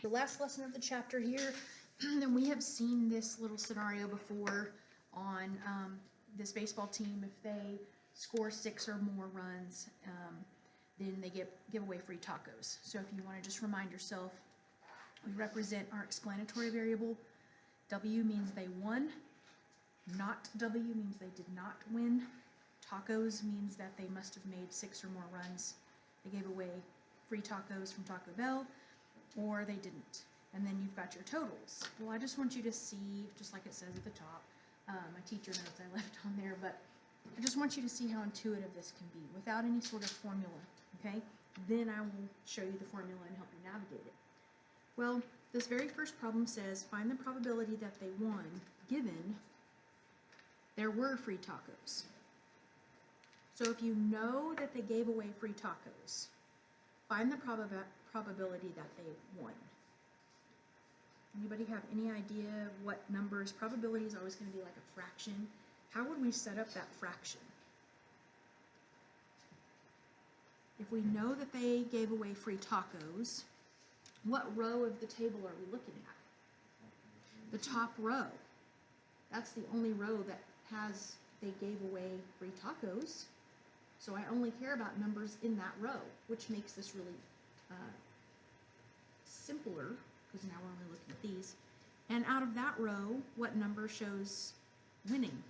The last lesson of the chapter here, and we have seen this little scenario before on this baseball team. If they score 6 or more runs, then they give away free tacos. So if you want to just remind yourself, we represent our explanatory variable. W means they won. Not W means they did not win. Tacos means that they must have made 6 or more runs. They gave away free tacos from Taco Bell, or they didn't. And then you've got your totals. Well, I just want you to see, just like it says at the top, my teacher notes I left on there, but I just want you to see how intuitive this can be without any sort of formula, okay? Then I will show you the formula and help you navigate it. Well, this very first problem says, find the probability that they won given there were free tacos. So if you know that they gave away free tacos, find the probability that they won. Anybody have any idea what numbers? Probability is always going to be like a fraction. How would we set up that fraction? If we know that they gave away free tacos, what row of the table are we looking at? The top row. That's the only row that has they gave away free tacos. So I only care about numbers in that row, which makes this really simpler, because now we're only looking at these. And out of that row, what number shows winning?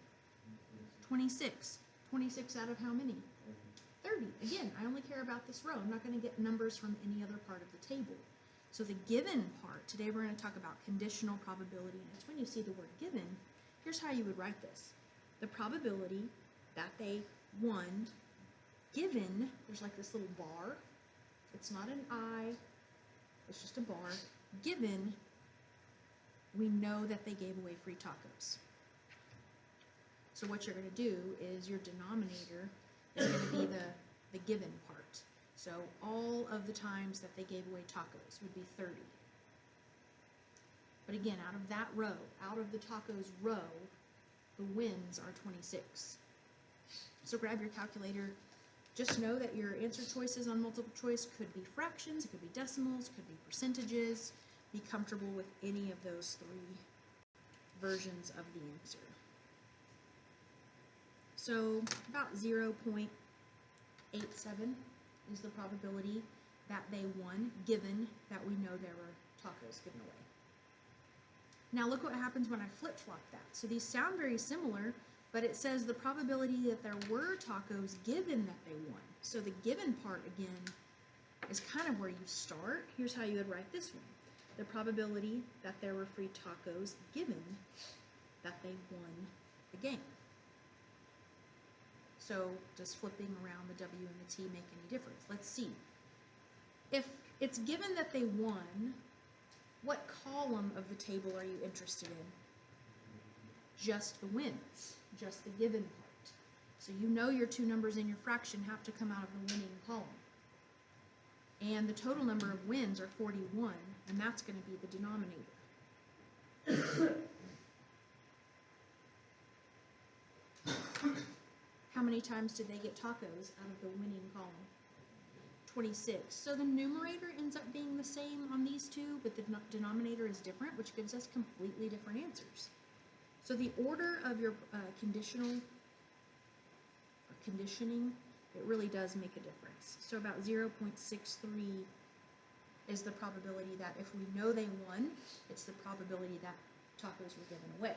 26. 26 out of how many? 30. Again, I only care about this row. I'm not going to get numbers from any other part of the table. So the given part, today we're going to talk about conditional probability, and it's when you see the word given, here's how you would write this. The probability that they won, given, there's like this little bar. It's not an I, it's just a bar. Given, we know that they gave away free tacos. So what you're going to do is your denominator is going to be the given part. So all of the times that they gave away tacos would be 30. But again, out of that row, out of the tacos row, the wins are 26. So grab your calculator. Just know that your answer choices on multiple choice could be fractions, it could be decimals, could be percentages. Be comfortable with any of those 3 versions of the answer. So about 0.87 is the probability that they won, given that we know there were tacos given away. Now look what happens when I flip-flop that. So these sound very similar, but it says the probability that there were tacos given that they won. So the given part, again, is kind of where you start. Here's how you would write this one. The probability that there were free tacos given that they won the game. So does flipping around the W and the T make any difference? Let's see. If it's given that they won, what column of the table are you interested in? Just the wins, just the given part. So you know your 2 numbers in your fraction have to come out of the winning column. And the total number of wins are 41, and that's going to be the denominator. How many times did they get tacos out of the winning column? 26. So the numerator ends up being the same on these 2, but the denominator is different, which gives us completely different answers. So the order of your conditioning, it really does make a difference. So about 0.63 is the probability that if we know they won, it's the probability that tacos were given away.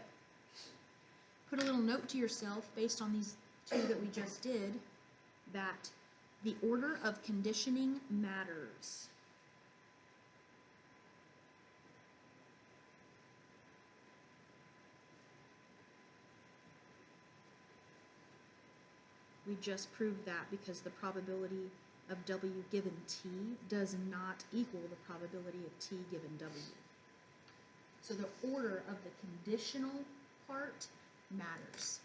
Put a little note to yourself based on these 2 that we just did, that the order of conditioning matters. We just proved that because the probability of W given T does not equal the probability of T given W. So the order of the conditional part matters.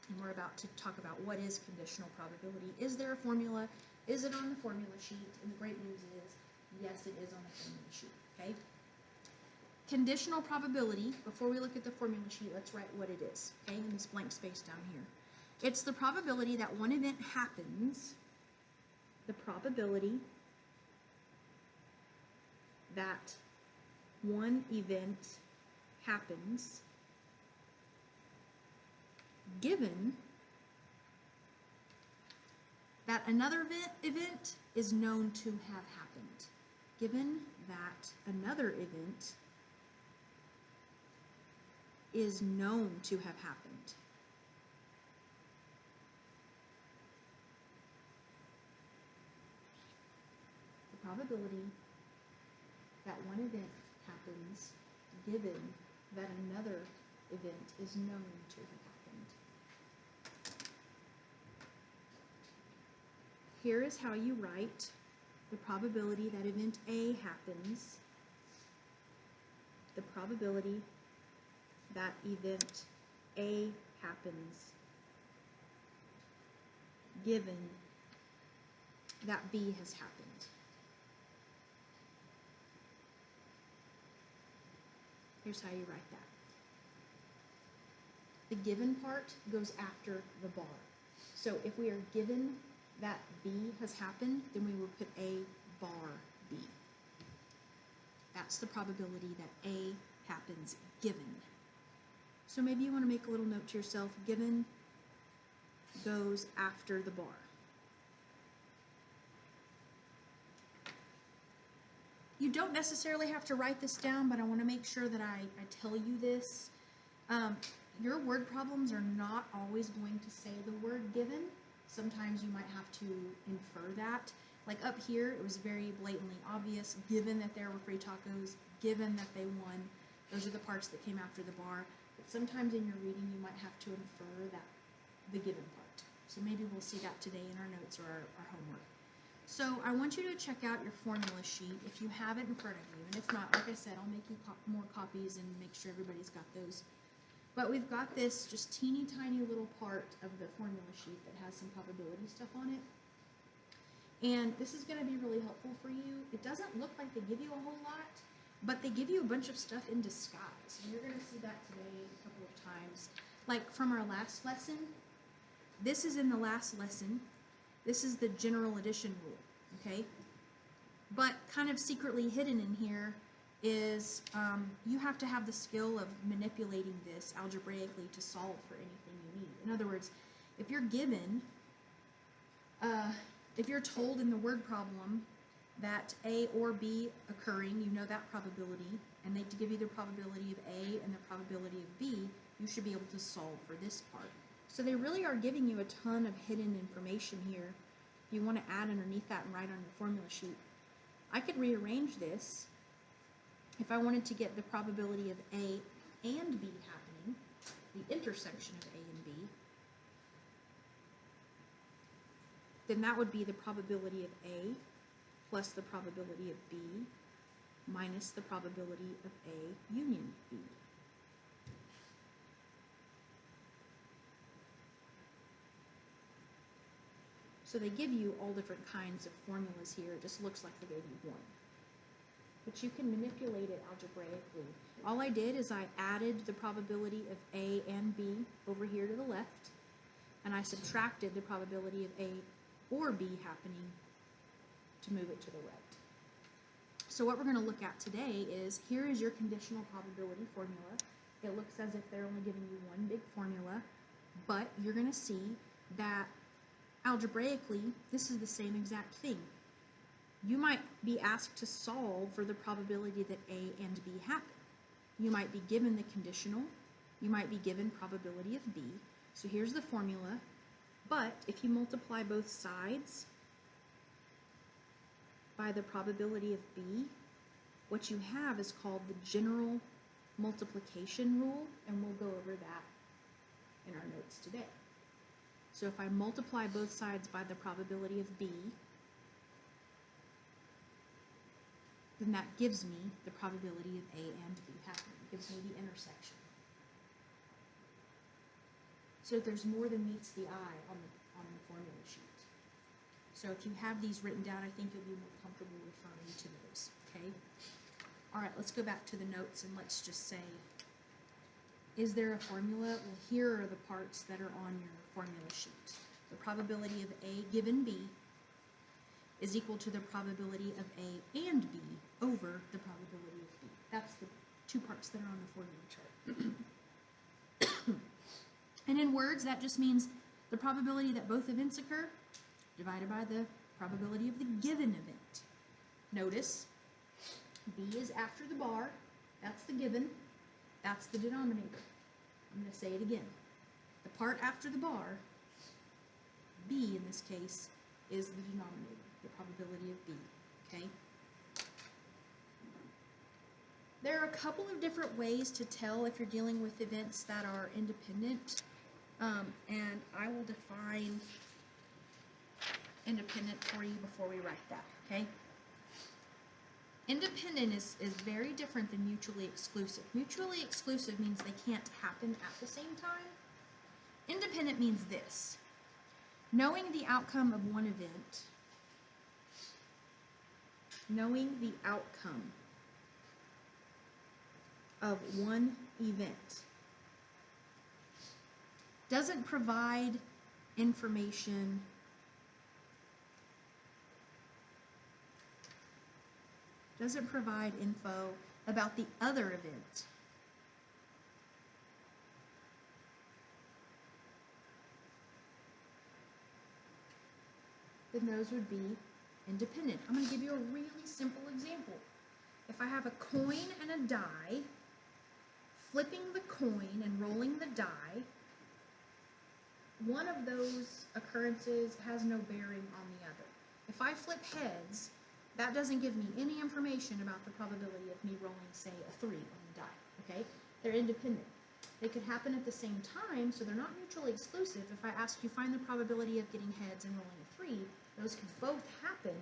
And we're about to talk about what is conditional probability. Is there a formula? Is it on the formula sheet? And the great news is, yes, it is on the formula sheet, okay? Conditional probability, before we look at the formula sheet, let's write what it is, okay, in this blank space down here. It's the probability that one event happens, the probability that one event happens given that another event is known to have happened. Given that another event is known to have happened. The probability that one event happens given that another event is known to have happened. Here is how you write the probability that event A happens. The probability that event A happens given that B has happened. Here's how you write that. The given part goes after the bar. So if we are given that B has happened, then we will put A bar B. That's the probability that A happens given. So maybe you want to make a little note to yourself, given goes after the bar. You don't necessarily have to write this down, but I want to make sure that I tell you this. Your word problems are not always going to say the word given. Sometimes you might have to infer that. Like up here, it was very blatantly obvious, given that there were free tacos, given that they won. Those are the parts that came after the bar. But sometimes in your reading, you might have to infer that the given part. So maybe we'll see that today in our notes or our homework. So I want you to check out your formula sheet if you have it in front of you. And if not, like I said, I'll make you more copies and make sure everybody's got those. But we've got this just teeny tiny little part of the formula sheet that has some probability stuff on it. And this is going to be really helpful for you. It doesn't look like they give you a whole lot, but they give you a bunch of stuff in disguise. And you're going to see that today a couple of times. Like from our last lesson, this is in the last lesson. This is the general addition rule, okay? But kind of secretly hidden in here is you have to have the skill of manipulating this algebraically to solve for anything you need. In other words, if you're given, if you're told in the word problem that A or B occurring, you know that probability, and they give you the probability of A and the probability of B, you should be able to solve for this part. So they really are giving you a ton of hidden information here. If you want to add underneath that and write on your formula sheet. I could rearrange this if I wanted to get the probability of A and B happening, the intersection of A and B, then that would be the probability of A plus the probability of B minus the probability of A union B. So they give you all different kinds of formulas here. It just looks like they gave you one. But you can manipulate it algebraically. All I did is I added the probability of A and B over here to the left, and I subtracted the probability of A or B happening to move it to the right. So what we're going to look at today is, here is your conditional probability formula. It looks as if they're only giving you one big formula, but you're going to see that algebraically, this is the same exact thing. You might be asked to solve for the probability that A and B happen. You might be given the conditional. You might be given probability of B. So here's the formula. But if you multiply both sides by the probability of B, what you have is called the general multiplication rule, and we'll go over that in our notes today. So if I multiply both sides by the probability of B, then that gives me the probability of A and B happening. It gives me the intersection. So there's more than meets the eye on the formula sheet. So if you have these written down, I think you'll be more comfortable referring to those, okay? All right, let's go back to the notes and let's just say, is there a formula? Well, here are the parts that are on your formula sheet. The probability of A given B is equal to the probability of A and B over the probability of B. That's the two parts that are on the formula chart. And in words, that just means the probability that both events occur divided by the probability of the given event. Notice, B is after the bar, that's the given, that's the denominator. I'm going to say it again. The part after the bar, B in this case, is the denominator, the probability of B, okay? There are a couple of different ways to tell if you're dealing with events that are independent, and I will define independent for you before we write that, okay? Independent is very different than mutually exclusive. Mutually exclusive means they can't happen at the same time. Independent means this. Knowing the outcome of one event, knowing the outcome of one event doesn't provide information info about the other event. Then those would be independent. I'm going to give you a really simple example. If I have a coin and a die, flipping the coin and rolling the die, one of those occurrences has no bearing on the other. If I flip heads, that doesn't give me any information about the probability of me rolling, say, a 3 on the die, okay? They're independent. They could happen at the same time, so they're not mutually exclusive. If I ask you find the probability of getting heads and rolling a 3, those could both happen,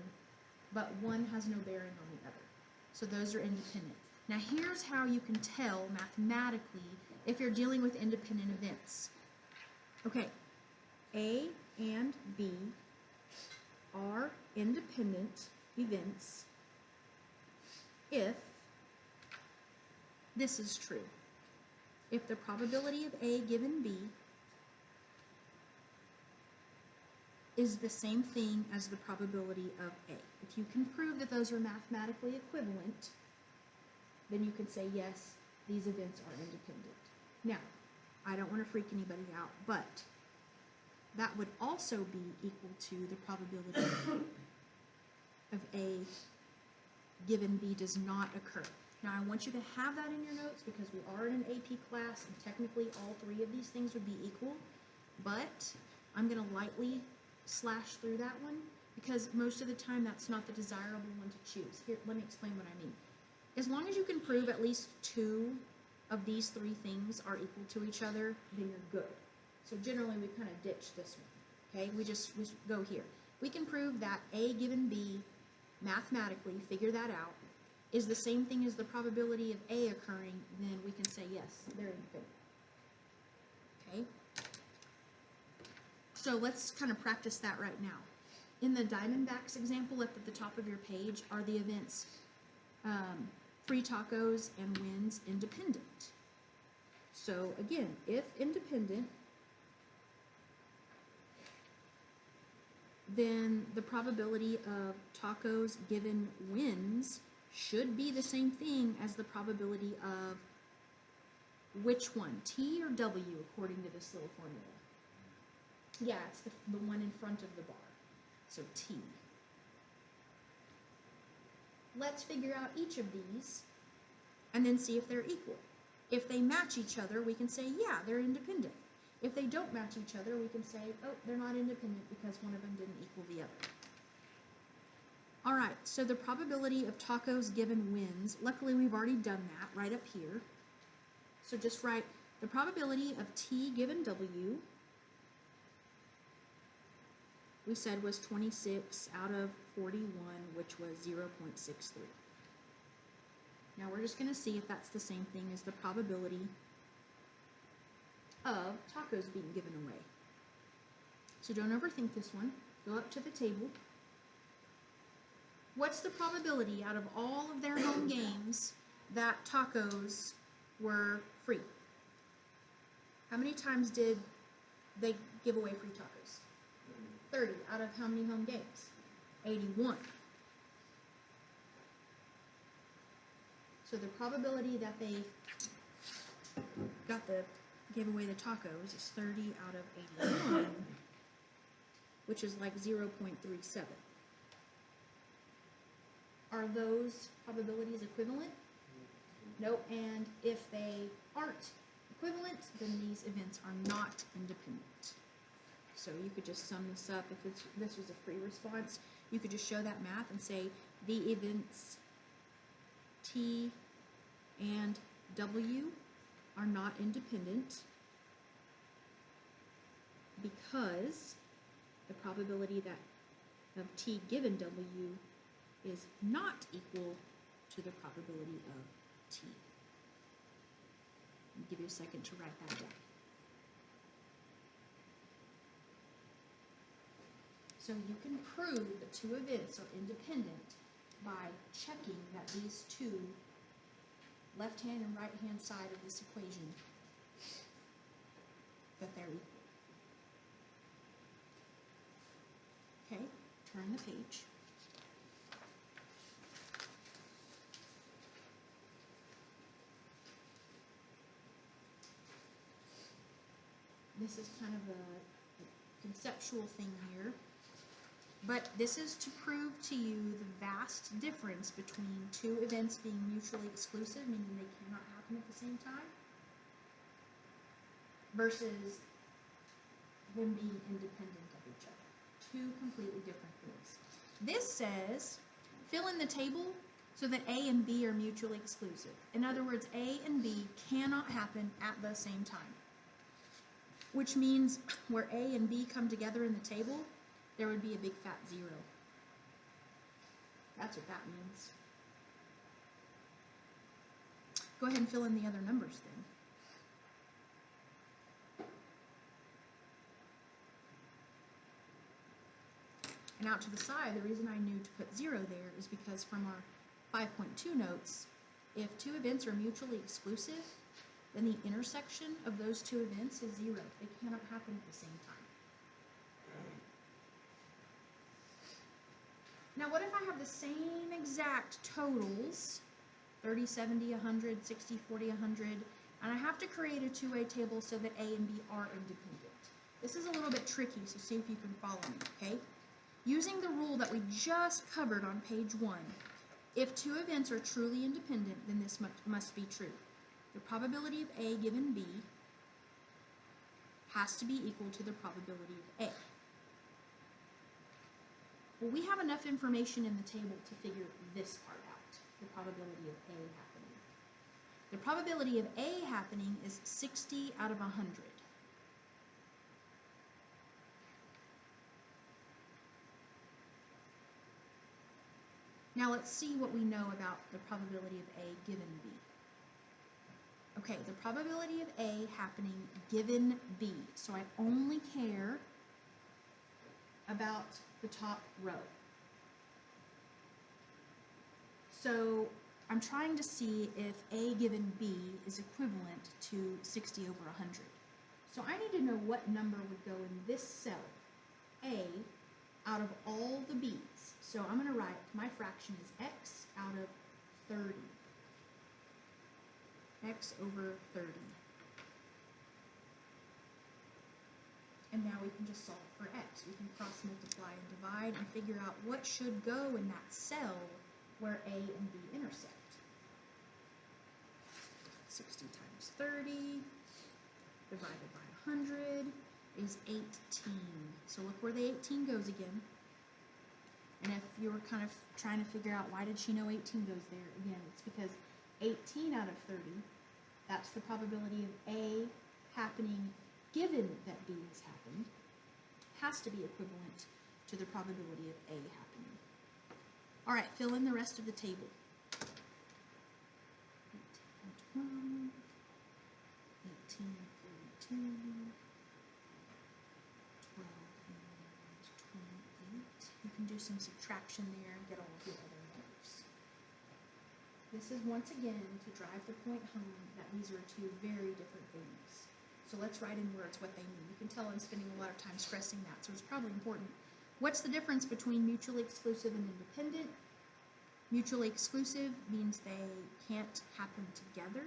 but one has no bearing on the other. So those are independent. Now here's how you can tell mathematically if you're dealing with independent events. Okay, A and B are independent events if this is true. If the probability of A given B is the same thing as the probability of A. If you can prove that those are mathematically equivalent, then you can say, yes, these events are independent. Now, I don't want to freak anybody out, but that would also be equal to the probability of A given B does not occur. Now, I want you to have that in your notes because we are in an AP class, and technically all three of these things would be equal, but I'm going to lightly slash through that one because most of the time that's not the desirable one to choose. Here, let me explain what I mean. As long as you can prove at least 2 of these 3 things are equal to each other, then you're good. So generally we kind of ditch this one, okay? We just go here. We can prove that A given B mathematically, figure that out, is the same thing as the probability of A occurring, then we can say yes, they're independent. Okay? So let's kind of practice that right now. In the Diamondbacks example up at the top of your page are the events free tacos and wins independent. So again, if independent, then the probability of tacos given wins should be the same thing as the probability of which one, T or W, according to this little formula? Yeah, it's the one in front of the bar, so T. Let's figure out each of these and then see if they're equal. If they match each other, we can say, yeah, they're independent. If they don't match each other, we can say, oh, they're not independent because one of them didn't equal the other. All right, so the probability of tacos given wins, luckily we've already done that right up here. So just write the probability of T given W, we said was 26 out of 41, which was 0.63. Now we're just going to see if that's the same thing as the probability of tacos being given away. So don't overthink this one. Go up to the table. What's the probability out of all of their home games that tacos were free? How many times did they give away free tacos? 30 out of how many home games? 81. So the probability that they gave away the tacos is 30 out of 81, which is like 0.37. Are those probabilities equivalent? Nope, and if they aren't equivalent, then these events are not independent. So you could just sum this up. If this was a free response, you could just show that math and say the events T and W are not independent because the probability that of T given W is not equal to the probability of T. I'll give you a second to write that down. So you can prove that two events are independent by checking that these two left-hand and right-hand side of this equation, that they're equal. Okay, turn the page. This is kind of a conceptual thing here, but this is to prove to you the vast difference between two events being mutually exclusive, meaning they cannot happen at the same time, versus them being independent of each other. Two completely different things. This says, fill in the table so that A and B are mutually exclusive. In other words, A and B cannot happen at the same time. Which means where A and B come together in the table, there would be a big fat 0. That's what that means. Go ahead and fill in the other numbers then. And out to the side, the reason I knew to put 0 there is because from our 5.2 notes, if two events are mutually exclusive, then the intersection of those two events is 0. They cannot happen at the same time. Now what if I have the same exact totals, 30, 70, 100, 60, 40, 100, and I have to create a two-way table so that A and B are independent. This is a little bit tricky, so see if you can follow me, okay? Using the rule that we just covered on page 1, if two events are truly independent, then this must be true. The probability of A given B has to be equal to the probability of A. Well, we have enough information in the table to figure this part out, the probability of A happening. The probability of A happening is 60 out of 100. Now let's see what we know about the probability of A given B. Okay, the probability of A happening given B. So I only care about the top row. So I'm trying to see if A given B is equivalent to 60 over 100. So I need to know what number would go in this cell, A, out of all the B's. So I'm going to write my fraction is X out of 30. X over 30. And now we can just solve for X. We can cross multiply and divide and figure out what should go in that cell where A and B intersect. 60 times 30 divided by 100 is 18. So look where the 18 goes again. And if you were kind of trying to figure out why did she know 18 goes there, again, it's because 18 out of 30, that's the probability of A happening given that B has happened, has to be equivalent to the probability of A happening. All right, fill in the rest of the table. 8 and 12, 18 and 42, 12 and 28. You can do some subtraction there and get all of your other numbers. This is once again to drive the point home that these are two very different things. So let's write in words what they mean. You can tell I'm spending a lot of time stressing that, so it's probably important What's the difference between mutually exclusive and independent? Mutually exclusive means they can't happen together.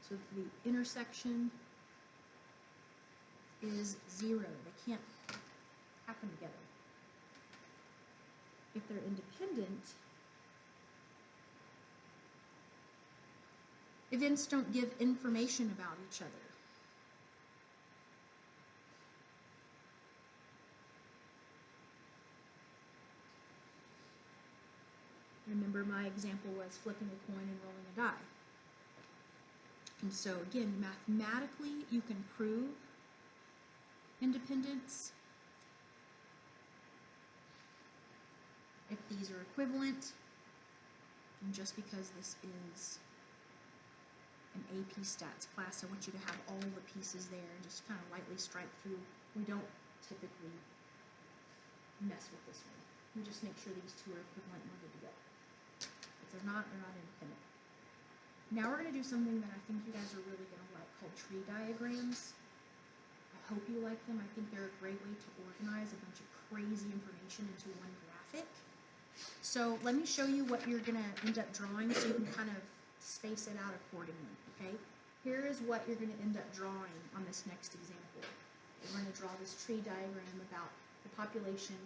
So the intersection is 0. They can't happen together. If they're independent, events don't give information about each other. Remember my example was flipping a coin and rolling a die. And so again, mathematically you can prove independence if these are equivalent, and just because this is an AP Stats class, I want you to have all the pieces there and just kind of lightly strike through. We don't typically mess with this one. We just make sure these two are equivalent and we're good to go. If they're not independent. Now we're going to do something that I think you guys are really going to like called tree diagrams. I hope you like them. I think they're a great way to organize a bunch of crazy information into one graphic. So let me show you what you're going to end up drawing so you can kind of space it out accordingly, okay? Here is what you're going to end up drawing on this next example. We're going to draw this tree diagram about the population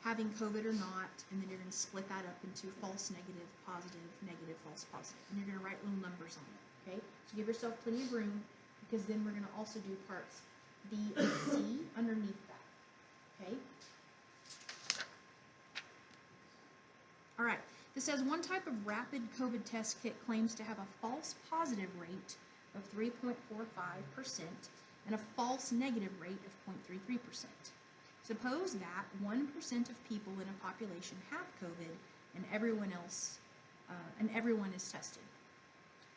having COVID or not, and then you're going to split that up into false negative, positive, negative, false positive. And you're going to write little numbers on it, okay? So give yourself plenty of room, because then we're going to also do parts B and C underneath that, okay? All right, this says one type of rapid COVID test kit claims to have a false positive rate of 3.45% and a false negative rate of 0.33%. Suppose that 1% of people in a population have COVID and everyone is tested.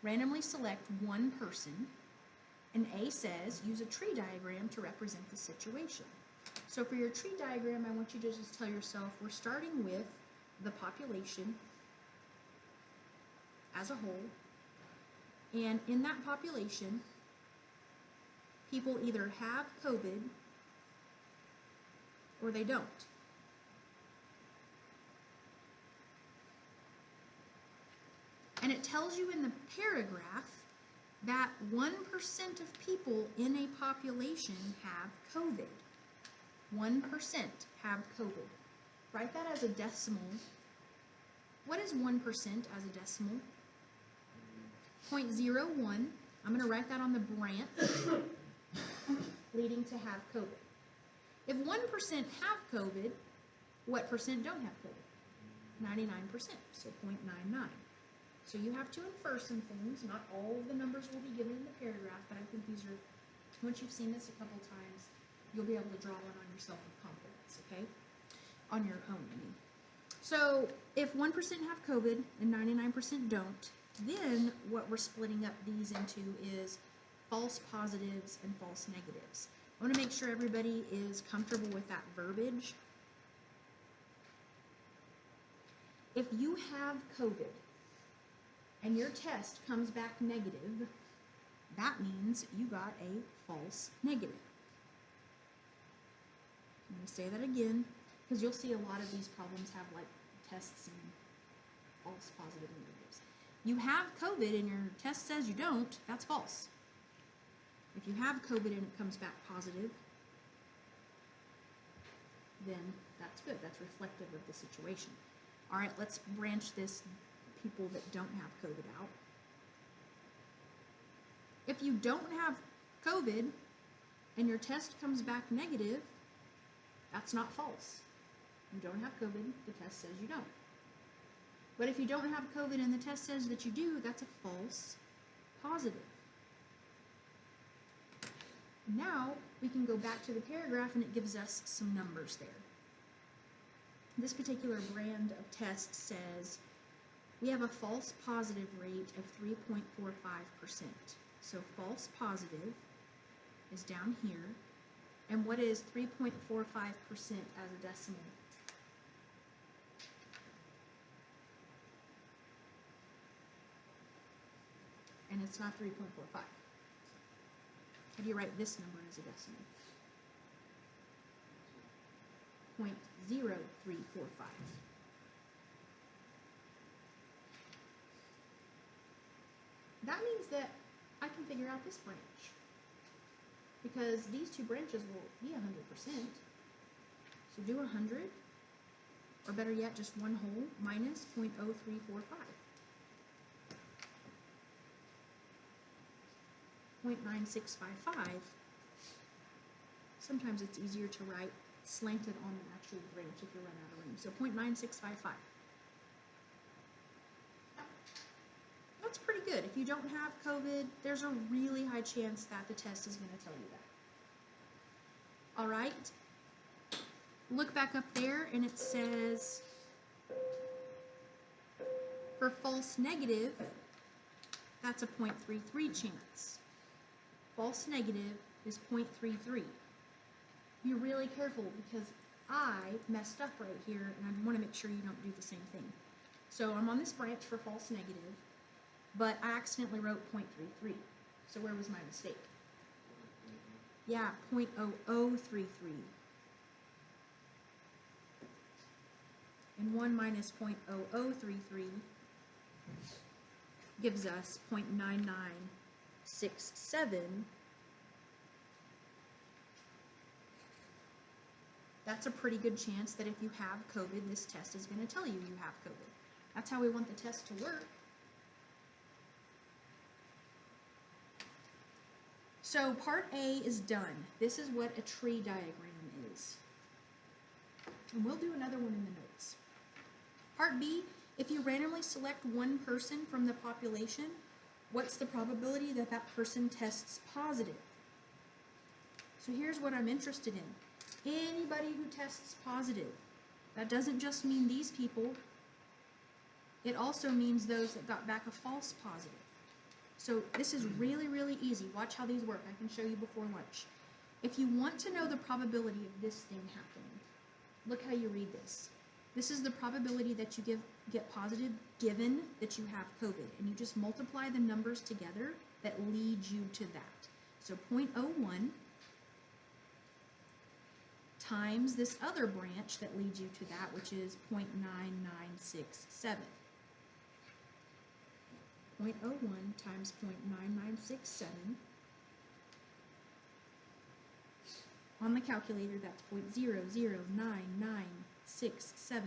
Randomly select one person, and A says use a tree diagram to represent the situation. So for your tree diagram, I want you to just tell yourself we're starting with the population as a whole, and in that population, people either have COVID or they don't. And it tells you in the paragraph that 1% of people in a population have COVID. 1% have COVID. Write that as a decimal. What is 1% as a decimal? 0.01. I'm going to write that on the branch leading to have COVID. If 1% have COVID, what percent don't have COVID? 99%, so 0.99. So you have to infer some things. Not all of the numbers will be given in the paragraph, but I think these are, once you've seen this a couple times, you'll be able to draw one on yourself with confidence, okay? On your own, I mean. So if 1% have COVID and 99% don't, then what we're splitting up these into is false positives and false negatives. I want to make sure everybody is comfortable with that verbiage. If you have COVID and your test comes back negative, that means you got a false negative. Let me say that again, because you'll see a lot of these problems have like tests and false positive negatives. You have COVID and your test says you don't, that's false. If you have COVID and it comes back positive, then that's good. That's reflective of the situation. All right, let's branch this people that don't have COVID out. If you don't have COVID and your test comes back negative, that's not false. You don't have COVID, the test says you don't. But if you don't have COVID and the test says that you do, that's a false positive. Now we can go back to the paragraph and it gives us some numbers there. This particular brand of test says we have a false positive rate of 3.45%. So false positive is down here. And what is 3.45% as a decimal? it's not 3.45. How do you write this number as a decimal? 0.0345. That means that I can figure out this branch, because these two branches will be 100%. So do 100, or better yet, just one whole, minus 0.0345. 0.9655. Sometimes it's easier to write slanted on the actual branch if you run out of room. So 0.9655. That's pretty good. If you don't have COVID, there's a really high chance that the test is going to tell you that. All right. Look back up there, and it says for false negative, that's a 0.33 chance. False negative is 0.33. Be really careful, because I messed up right here, and I want to make sure you don't do the same thing. So I'm on this branch for false negative, but I accidentally wrote 0.33. So where was my mistake? Yeah, 0.0033. And 1 minus 0.0033 gives us 0.9967. That's a pretty good chance that if you have COVID, this test is going to tell you you have COVID. That's how we want the test to work. So part A is done. This is what a tree diagram is. And we'll do another one in the notes. Part B, if you randomly select one person from the population, what's the probability that that person tests positive? So here's what I'm interested in. Anybody who tests positive. That doesn't just mean these people. It also means those that got back a false positive. So this is really, really easy. Watch how these work. I can show you before lunch. If you want to know the probability of this thing happening, look how you read this. This is the probability that you get positive given that you have COVID. And you just multiply the numbers together that lead you to that. So 0.01 times this other branch that leads you to that, which is 0.9967. 0.01 times 0.9967. On the calculator, that's 0.009967.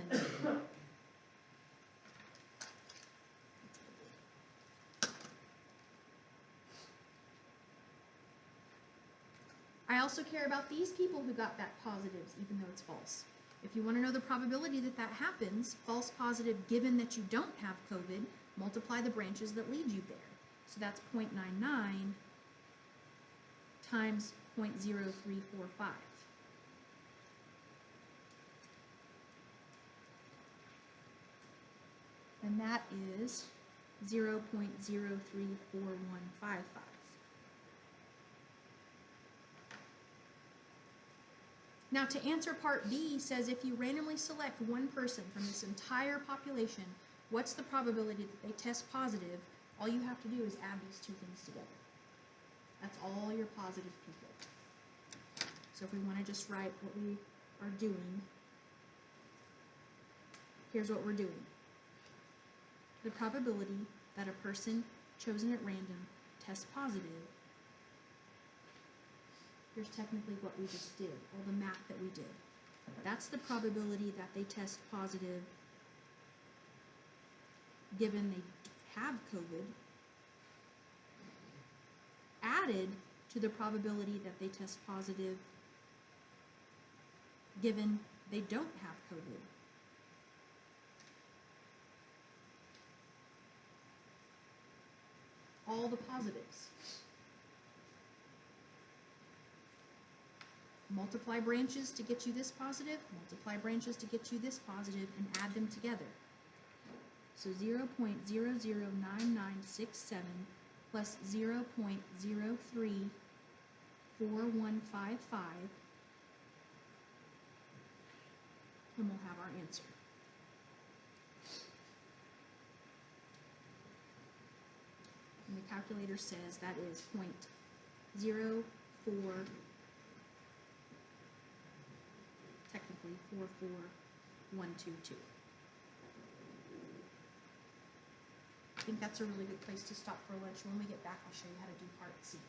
I also care about these people who got back positives, even though it's false. If you want to know the probability that that happens, false positive given that you don't have COVID, multiply the branches that lead you there. So that's 0.99 times 0.0345. And that is 0.034155. Now to answer part B says if you randomly select one person from this entire population, what's the probability that they test positive? All you have to do is add these two things together. That's all your positive people. So if we want to just write what we are doing, here's what we're doing. The probability that a person chosen at random tests positive, here's technically what we just did, all the math that we did. That's the probability that they test positive given they have COVID, added to the probability that they test positive given they don't have COVID. All the positives. Multiply branches to get you this positive, multiply branches to get you this positive, and add them together. So 0.009967 plus 0.034155, and we'll have our answer. and the calculator says that is 0.04, technically 44122. I think that's a really good place to stop for lunch. When we get back, I'll show you how to do part C.